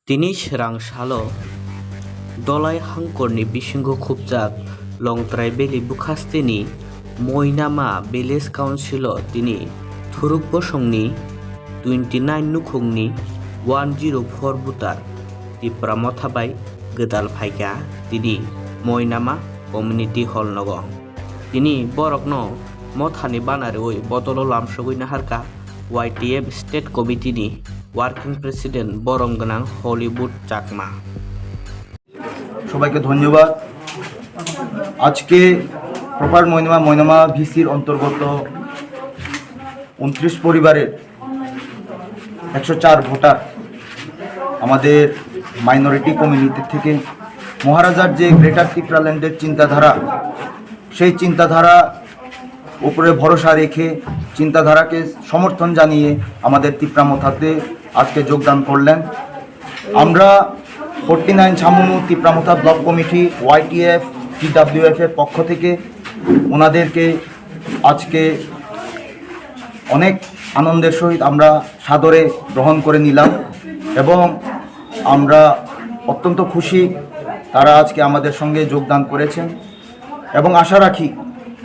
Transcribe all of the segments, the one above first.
Tini serang salo dolai hangkorni bisingo khupjak longtrai beli bukhastini moinama village councilo tini thuruk bosongni 29 nukhungni 104 butar tipra mothabai gedal phaika tini moinama community hall nogo tini borokno mothani banare oi botolo lamsogoi naharka YTF state committee ni working president বরং গনাং Hollywood Chakma. সবাইকে ধন্যবাদ। আজকে proper মইনামা ভিসির অন্তর্গত 29 পরিবারের 104 voter আমাদের minority community থেকে মহারাজার যে greater ত্রিপুরাল্যান্ডের চিন্তাধারা, সেই চিন্তাধারা উপরে ভরসা রেখে চিন্তাধারাকে সমর্থন জানিয়ে আমাদের তিপ্রামথাতে আজকে যোগদান করলেন। আমরা 49 Chhamanu Tipra Motha block committee YTF TWF এর পক্ষ থেকে ওনাদেরকে আজকে অনেক আনন্দের সহিত আমরা সাদরে গ্রহণ করে নিলাম এবং আমরা অত্যন্ত খুশি তারা আজকে আমাদের সঙ্গে যোগদান করেছেন এবং আশা রাখি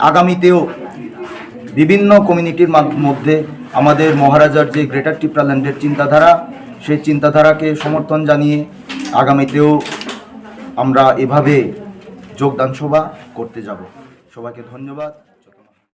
আগামীতেও বিভিন্ন কমিউনিটির মধ্যে আমাদের মহারাজার যে গ্রেটার ত্রিপুরাল্যান্ডের চিন্তাধারা, সেই চিন্তাধারাকে সমর্থন জানিয়ে আগামীতেও আমরা এভাবে যোগদান সভা করতে যাব। সবাইকে ধন্যবাদ।